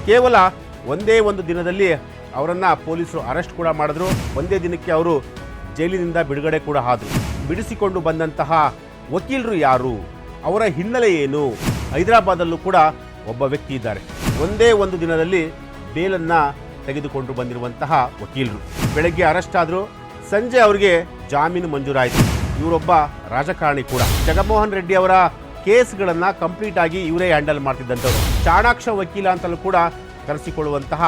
ಕೇವಲ ಒಂದೇ ಒಂದು ದಿನದಲ್ಲಿ ಅವರನ್ನು ಪೊಲೀಸರು ಅರೆಸ್ಟ್ ಕೂಡ ಮಾಡಿದ್ರು. ಒಂದೇ ದಿನಕ್ಕೆ ಅವರು ಜೈಲಿನಿಂದ ಬಿಡುಗಡೆ ಕೂಡ ಆದರು. ಬಿಡಿಸಿಕೊಂಡು ಬಂದಂತಹ ವಕೀಲರು ಯಾರು, ಅವರ ಹಿನ್ನೆಲೆ ಏನು? ಹೈದರಾಬಾದಲ್ಲೂ ಕೂಡ ಒಬ್ಬ ವ್ಯಕ್ತಿ ಇದ್ದಾರೆ. ಒಂದೇ ಒಂದು ದಿನದಲ್ಲಿ ಬೇಲನ್ನು ತೆಗೆದುಕೊಂಡು ಬಂದಿರುವಂತಹ ವಕೀಲರು. ಬೆಳಗ್ಗೆ ಅರೆಸ್ಟ್ ಆದರು, ಸಂಜೆ ಅವರಿಗೆ ಜಾಮೀನು ಮಂಜೂರಾಯಿತು. ಇವರೊಬ್ಬ ರಾಜಕಾರಣಿ ಕೂಡ. ಜಗನ್ಮೋಹನ್ ರೆಡ್ಡಿ ಅವರ ಕೇಸ್ಗಳನ್ನು ಕಂಪ್ಲೀಟ್ ಆಗಿ ಇವರೇ ಹ್ಯಾಂಡಲ್ ಮಾಡ್ತಿದ್ದಂಥವ್ರು. ಚಾಣಾಕ್ಷ ವಕೀಲ ಅಂತಲೂ ಕೂಡ ಕರೆಸಿಕೊಳ್ಳುವಂತಹ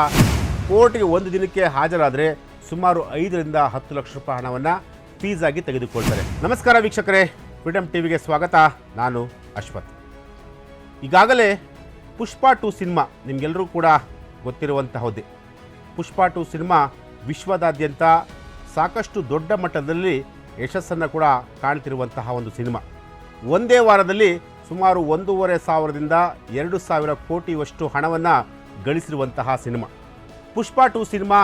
ಕೋರ್ಟ್ಗೆ ಒಂದು ದಿನಕ್ಕೆ ಹಾಜರಾದರೆ ಸುಮಾರು 5ರಿಂದ 10 ಲಕ್ಷ ರೂಪಾಯಿ ಹಣವನ್ನು ಫೀಸ್ ಆಗಿ ತೆಗೆದುಕೊಳ್ತಾರೆ. ನಮಸ್ಕಾರ ವೀಕ್ಷಕರೇ, ಫ್ರೀಡಮ್ ಟಿವಿಗೆ ಸ್ವಾಗತ. ನಾನು ಅಶ್ವಥ್. ಈಗಾಗಲೇ ಪುಷ್ಪ 2 ಸಿನಿಮಾ ನಿಮಗೆಲ್ಲರೂ ಕೂಡ ಗೊತ್ತಿರುವಂತಹದ್ದೇ. ಪುಷ್ಪ 2 ಸಿನಿಮಾ ವಿಶ್ವದಾದ್ಯಂತ ಸಾಕಷ್ಟು ದೊಡ್ಡ ಮಟ್ಟದಲ್ಲಿ ಯಶಸ್ಸನ್ನು ಕೂಡ ಕಾಣ್ತಿರುವಂತಹ ಒಂದು ಸಿನಿಮಾ. ಒಂದೇ ವಾರದಲ್ಲಿ ಸುಮಾರು 1,500ದಿಂದ 2,000 ಕೋಟಿಯಷ್ಟು ಹಣವನ್ನು ಗಳಿಸಿರುವಂತಹ ಸಿನಿಮಾ. ಪುಷ್ಪ 2 ಸಿನಿಮಾ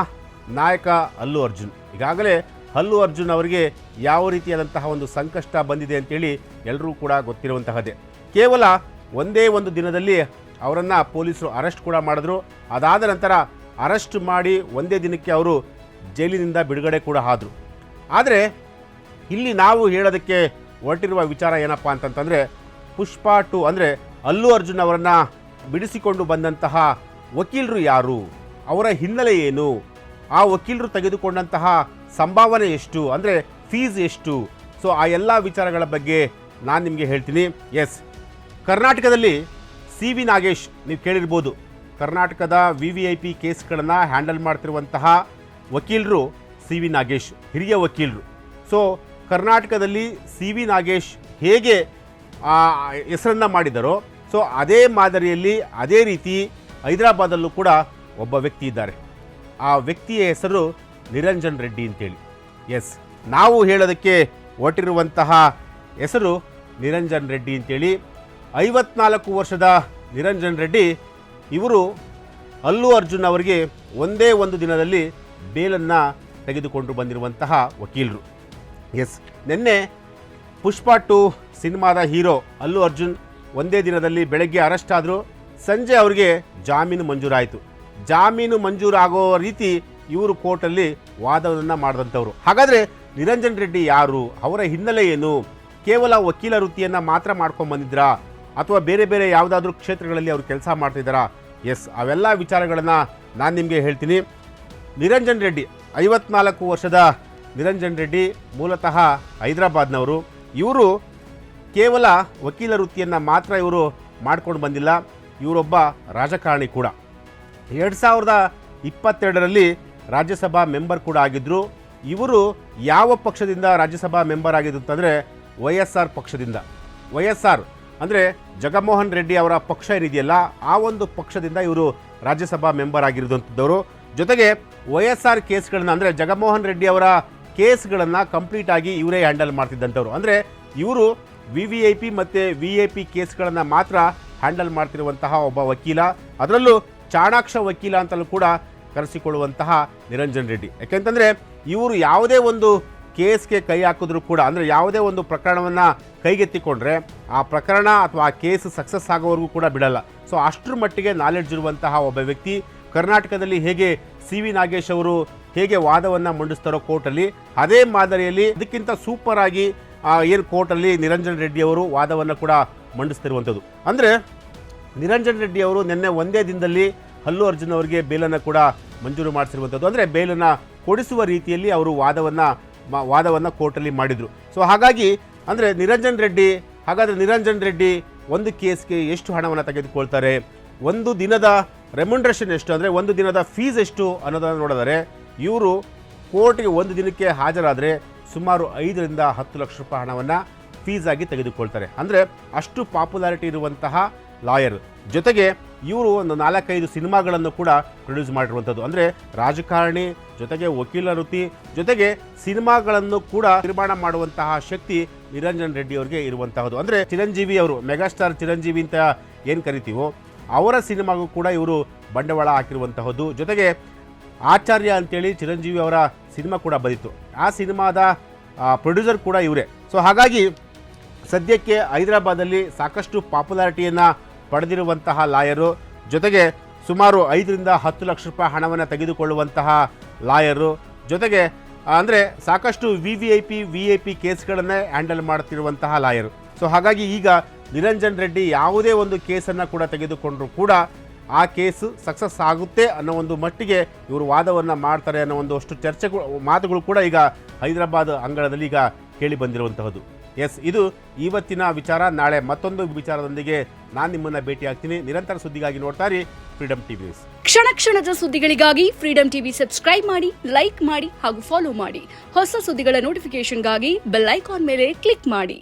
ನಾಯಕ ಅಲ್ಲು ಅರ್ಜುನ್. ಈಗಾಗಲೇ ಅಲ್ಲು ಅರ್ಜುನ್ ಅವರಿಗೆ ಯಾವ ರೀತಿಯಾದಂತಹ ಒಂದು ಸಂಕಷ್ಟ ಬಂದಿದೆ ಅಂತೇಳಿ ಎಲ್ಲರೂ ಕೂಡ ಗೊತ್ತಿರುವಂತಹದ್ದೇ. ಕೇವಲ ಒಂದೇ ಒಂದು ದಿನದಲ್ಲಿ ಅವರನ್ನು ಪೊಲೀಸರು ಅರೆಸ್ಟ್ ಕೂಡ ಮಾಡಿದ್ರು. ಅದಾದ ನಂತರ ಅರೆಸ್ಟ್ ಮಾಡಿ ಒಂದೇ ದಿನಕ್ಕೆ ಅವರು ಜೈಲಿನಿಂದ ಬಿಡುಗಡೆ ಕೂಡ ಆದರು. ಆದರೆ ಇಲ್ಲಿ ನಾವು ಹೇಳೋದಕ್ಕೆ ಹೊರಟಿರುವ ವಿಚಾರ ಏನಪ್ಪ ಅಂತಂತಂದರೆ, ಪುಷ್ಪ 2 ಅಂದರೆ ಅಲ್ಲು ಅರ್ಜುನ್ ಅವರನ್ನು ಬಿಡಿಸಿಕೊಂಡು ಬಂದಂತಹ ವಕೀಲರು ಯಾರು, ಅವರ ಹಿನ್ನೆಲೆ ಏನು, ಆ ವಕೀಲರು ತೆಗೆದುಕೊಂಡಂತಹ ಸಂಭಾವನೆ ಎಷ್ಟು, ಅಂದರೆ ಫೀಸ್ ಎಷ್ಟು, ಸೊ ಆ ಎಲ್ಲ ವಿಚಾರಗಳ ಬಗ್ಗೆ ನಾನು ನಿಮಗೆ ಹೇಳ್ತೀನಿ. ಎಸ್, ಕರ್ನಾಟಕದಲ್ಲಿ CV ನಾಗೇಶ್ ನೀವು ಕೇಳಿರ್ಬೋದು. ಕರ್ನಾಟಕದ VVIP ಕೇಸ್ಗಳನ್ನು ಹ್ಯಾಂಡಲ್ ಮಾಡ್ತಿರುವಂತಹ ವಕೀಲರು CV ನಾಗೇಶ್, ಹಿರಿಯ ವಕೀಲರು. ಸೊ ಕರ್ನಾಟಕದಲ್ಲಿ CV ನಾಗೇಶ್ ಹೇಗೆ ಹೆಸರನ್ನು ಮಾಡಿದರೋ, ಸೊ ಅದೇ ಮಾದರಿಯಲ್ಲಿ ಅದೇ ರೀತಿ ಹೈದರಾಬಾದಲ್ಲೂ ಕೂಡ ಒಬ್ಬ ವ್ಯಕ್ತಿ ಇದ್ದಾರೆ. ಆ ವ್ಯಕ್ತಿಯ ಹೆಸರು ನಿರಂಜನ್ ರೆಡ್ಡಿ ಅಂತೇಳಿ. ಎಸ್, ನಾವು ಹೇಳೋದಕ್ಕೆ ಹೊರಟಿರುವಂತಹ ಹೆಸರು ನಿರಂಜನ್ ರೆಡ್ಡಿ ಅಂತೇಳಿ. 54 ವರ್ಷದ ನಿರಂಜನ್ ರೆಡ್ಡಿ ಇವರು ಅಲ್ಲು ಅರ್ಜುನ್ ಅವರಿಗೆ ಒಂದೇ ಒಂದು ದಿನದಲ್ಲಿ ಬೇಲನ್ನು ತೆಗೆದುಕೊಂಡು ಬಂದಿರುವಂತಹ ವಕೀಲರು. ಎಸ್, ನಿನ್ನೆ ಪುಷ್ಪ 2 ಸಿನಿಮಾದ ಹೀರೋ ಅಲ್ಲು ಅರ್ಜುನ್ ಒಂದೇ ದಿನದಲ್ಲಿ ಬೆಳಗ್ಗೆ ಅರೆಸ್ಟ್ ಆದರು, ಸಂಜೆ ಅವರಿಗೆ ಜಾಮೀನು ಮಂಜೂರಾಯಿತು. ಜಾಮೀನು ಮಂಜೂರಾಗೋ ರೀತಿ ಇವರು ಕೋರ್ಟಲ್ಲಿ ವಾದವನ್ನು ಮಾಡಿದಂಥವ್ರು. ಹಾಗಾದರೆ ನಿರಂಜನ್ ರೆಡ್ಡಿ ಯಾರು, ಅವರ ಹಿನ್ನೆಲೆ ಏನು, ಕೇವಲ ವಕೀಲ ವೃತ್ತಿಯನ್ನು ಮಾತ್ರ ಮಾಡ್ಕೊಂಡು ಬಂದಿದ್ರಾ ಅಥವಾ ಬೇರೆ ಬೇರೆ ಯಾವುದಾದ್ರೂ ಕ್ಷೇತ್ರಗಳಲ್ಲಿ ಅವರು ಕೆಲಸ ಮಾಡ್ತಿದ್ದಾರಾ? ಎಸ್, ಅವೆಲ್ಲ ವಿಚಾರಗಳನ್ನು ನಾನು ನಿಮಗೆ ಹೇಳ್ತೀನಿ. ನಿರಂಜನ್ ರೆಡ್ಡಿ 54 ವರ್ಷದ ನಿರಂಜನ್ ರೆಡ್ಡಿ ಮೂಲತಃ ಹೈದರಾಬಾದ್ನವರು. ಇವರು ಕೇವಲ ವಕೀಲ ವೃತ್ತಿಯನ್ನು ಮಾತ್ರ ಇವರು ಮಾಡ್ಕೊಂಡು ಬಂದಿಲ್ಲ, ಇವರೊಬ್ಬ ರಾಜಕಾರಣಿ ಕೂಡ. 2022ರಲ್ಲಿ ರಾಜ್ಯಸಭಾ ಮೆಂಬರ್ ಕೂಡ ಆಗಿದ್ದರು. ಇವರು ಯಾವ ಪಕ್ಷದಿಂದ ರಾಜ್ಯಸಭಾ ಮೆಂಬರ್ ಆಗಿದ್ದು ಅಂತಂದರೆ YSR ಪಕ್ಷದಿಂದ. YSR ಅಂದರೆ ಜಗನ್ಮೋಹನ್ ರೆಡ್ಡಿ ಅವರ ಪಕ್ಷ ಏನಿದೆಯಲ್ಲ, ಆ ಒಂದು ಪಕ್ಷದಿಂದ ಇವರು ರಾಜ್ಯಸಭಾ ಮೆಂಬರ್ ಆಗಿರುವಂಥದ್ದವರು. ಜೊತೆಗೆ YSR ಕೇಸ್ಗಳನ್ನು ಅಂದರೆ ಜಗನ್ಮೋಹನ್ ರೆಡ್ಡಿ ಅವರ ಕೇಸ್ಗಳನ್ನು ಕಂಪ್ಲೀಟ್ ಆಗಿ ಇವರೇ ಹ್ಯಾಂಡಲ್ ಮಾಡ್ತಿದ್ದಂಥವ್ರು. ಅಂದರೆ ಇವರು VVIP ಮತ್ತು VIP ಕೇಸ್ಗಳನ್ನು ಮಾತ್ರ ಹ್ಯಾಂಡಲ್ ಮಾಡ್ತಿರುವಂತಹ ಒಬ್ಬ ವಕೀಲ, ಅದರಲ್ಲೂ ಚಾಣಾಕ್ಷ ವಕೀಲ ಅಂತಲೂ ಕೂಡ ಕರೆಸಿಕೊಳ್ಳುವಂತಹ ನಿರಂಜನ್ ರೆಡ್ಡಿ. ಯಾಕೆಂತಂದರೆ ಇವರು ಯಾವುದೇ ಒಂದು ಕೇಸ್ಗೆ ಕೈ ಹಾಕಿದ್ರು ಕೂಡ, ಅಂದರೆ ಯಾವುದೇ ಒಂದು ಪ್ರಕರಣವನ್ನು ಕೈಗೆತ್ತಿಕೊಂಡ್ರೆ ಆ ಪ್ರಕರಣ ಅಥವಾ ಆ ಕೇಸ್ ಸಕ್ಸಸ್ ಆಗೋವರೆಗೂ ಕೂಡ ಬಿಡಲ್ಲ. ಸೊ ಅಷ್ಟರ ಮಟ್ಟಿಗೆ ನಾಲೆಡ್ಜ್ ಇರುವಂತಹ ಒಬ್ಬ ವ್ಯಕ್ತಿ. ಕರ್ನಾಟಕದಲ್ಲಿ ಹೇಗೆ CV ನಾಗೇಶ್ ಅವರು ಹೇಗೆ ವಾದವನ್ನು ಮಂಡಿಸ್ತಾರೋ ಕೋರ್ಟಲ್ಲಿ, ಅದೇ ಮಾದರಿಯಲ್ಲಿ ಅದಕ್ಕಿಂತ ಸೂಪರ್ ಆಗಿ ಏನು ಕೋರ್ಟಲ್ಲಿ ನಿರಂಜನ್ ರೆಡ್ಡಿ ಅವರು ವಾದವನ್ನು ಕೂಡ ಮಂಡಿಸ್ತಿರುವಂಥದ್ದು. ಅಂದರೆ ನಿರಂಜನ್ ರೆಡ್ಡಿ ಅವರು ನಿನ್ನೆ ಒಂದೇ ದಿನದಲ್ಲಿ ಅಲ್ಲು ಅರ್ಜುನ್ ಅವರಿಗೆ ಬೇಲನ್ನು ಕೂಡ ಮಂಜೂರು ಮಾಡಿಸಿರುವಂಥದ್ದು. ಅಂದರೆ ಬೇಲನ್ನು ಕೊಡಿಸುವ ರೀತಿಯಲ್ಲಿ ಅವರು ವಾದವನ್ನು ಕೋರ್ಟಲ್ಲಿ ಮಾಡಿದರು. ಸೊ ಹಾಗಾಗಿ ಅಂದರೆ ನಿರಂಜನ್ ರೆಡ್ಡಿ ಒಂದು ಕೇಸ್ಗೆ ಎಷ್ಟು ಹಣವನ್ನು ತೆಗೆದುಕೊಳ್ತಾರೆ, ಒಂದು ದಿನದ ರೆಮ್ಯುನರೇಷನ್ ಎಷ್ಟು, ಅಂದರೆ ಒಂದು ದಿನದ ಫೀಸ್ ಎಷ್ಟು ಅನ್ನೋದನ್ನು ನೋಡಿದರೆ ಇವರು ಕೋರ್ಟ್ಗೆ ಒಂದು ದಿನಕ್ಕೆ ಹಾಜರಾದರೆ ಸುಮಾರು 5ರಿಂದ 10 ಲಕ್ಷ ರೂಪಾಯಿ ಹಣವನ್ನು ಫೀಸ್ ಆಗಿ ತೆಗೆದುಕೊಳ್ತಾರೆ. ಅಂದರೆ ಅಷ್ಟು ಪಾಪ್ಯುಲಾರಿಟಿ ಇರುವಂತಹ ಲಾಯರ್. ಜೊತೆಗೆ ಇವರು ಒಂದು 4-5 ಸಿನಿಮಾಗಳನ್ನು ಕೂಡ ಪ್ರೊಡ್ಯೂಸ್ ಮಾಡಿರುವಂಥದ್ದು. ಅಂದರೆ ರಾಜಕಾರಣಿ ಜೊತೆಗೆ ವಕೀಲ ವೃತ್ತಿ ಜೊತೆಗೆ ಸಿನಿಮಾಗಳನ್ನು ಕೂಡ ನಿರ್ಮಾಣ ಮಾಡುವಂತಹ ಶಕ್ತಿ ನಿರಂಜನ್ ರೆಡ್ಡಿ ಅವರಿಗೆ ಇರುವಂತಹದ್ದು. ಅಂದರೆ ಚಿರಂಜೀವಿ ಅವರು, ಮೆಗಾಸ್ಟಾರ್ ಚಿರಂಜೀವಿ ಅಂತ ಏನು ಕರಿತೀವೋ ಅವರ ಸಿನಿಮಾಗೂ ಕೂಡ ಇವರು ಬಂಡವಾಳ ಹಾಕಿರುವಂತಹದ್ದು. ಜೊತೆಗೆ ಆಚಾರ್ಯ ಅಂತೇಳಿ ಚಿರಂಜೀವಿ ಅವರ ಸಿನಿಮಾ ಕೂಡ ಬಂದಿತ್ತು, ಆ ಸಿನಿಮಾದ ಪ್ರೊಡ್ಯೂಸರ್ ಕೂಡ ಇವರೇ. ಸೊ ಹಾಗಾಗಿ ಸದ್ಯಕ್ಕೆ ಹೈದರಾಬಾದಲ್ಲಿ ಸಾಕಷ್ಟು ಪಾಪ್ಯುಲಾರಿಟಿಯನ್ನು ಪಡೆದಿರುವಂತಹ ಲಾಯರು. ಜೊತೆಗೆ ಸುಮಾರು 5ರಿಂದ 10 ಲಕ್ಷ ರೂಪಾಯಿ ಹಣವನ್ನು ತೆಗೆದುಕೊಳ್ಳುವಂತಹ ಲಾಯರು, ಜೊತೆಗೆ ಅಂದರೆ ಸಾಕಷ್ಟು VIP ಕೇಸ್ಗಳನ್ನೇ ಹ್ಯಾಂಡಲ್ ಮಾಡ್ತಿರುವಂತಹ ಲಾಯರು. ಸೊ ಹಾಗಾಗಿ ಈಗ ನಿರಂಜನ್ ರೆಡ್ಡಿ ಯಾವುದೇ ಒಂದು ಕೇಸನ್ನು ಕೂಡ ತೆಗೆದುಕೊಂಡ್ರೂ ಕೂಡ ಆ ಕೇಸು ಸಕ್ಸಸ್ ಆಗುತ್ತೆ ಅನ್ನೋ ಒಂದು ಮಟ್ಟಿಗೆ ಇವರು ವಾದವನ್ನು ಮಾಡ್ತಾರೆ ಅನ್ನೋ ಒಂದಷ್ಟು ಮಾತುಗಳು ಕೂಡ ಈಗ ಹೈದರಾಬಾದ್ ಅಂಗಳದಲ್ಲಿ ಈಗ ಕೇಳಿ ಬಂದಿರುವಂತಹದ್ದು. ಎಸ್, ಇದು ಇವತ್ತಿನ ವಿಚಾರ. ನಾಳೆ ಮತ್ತೊಂದು ವಿಚಾರದೊಂದಿಗೆ ನಾನು ನಿಮ್ಮನ್ನು ಭೇಟಿ ಆಗ್ತೀನಿ. ನಿರಂತರ ಸುದ್ದಿಗಾಗಿ ನೋಡ್ತಾ ಇರಿ ಫ್ರೀಡಮ್ ಟಿವಿ ನ್ಯೂಸ್. ಕ್ಷಣ ಕ್ಷಣದ ಸುದ್ದಿಗಳಿಗಾಗಿ ಫ್ರೀಡಮ್ ಟಿವಿ ಸಬ್ಸ್ಕ್ರೈಬ್ ಮಾಡಿ, ಲೈಕ್ ಮಾಡಿ ಹಾಗೂ ಫಾಲೋ ಮಾಡಿ. ಹೊಸ ಸುದ್ದಿಗಳ ನೋಟಿಫಿಕೇಶನ್ಗಾಗಿ ಬೆಲ್ ಐಕಾನ್ ಮೇಲೆ ಕ್ಲಿಕ್ ಮಾಡಿ.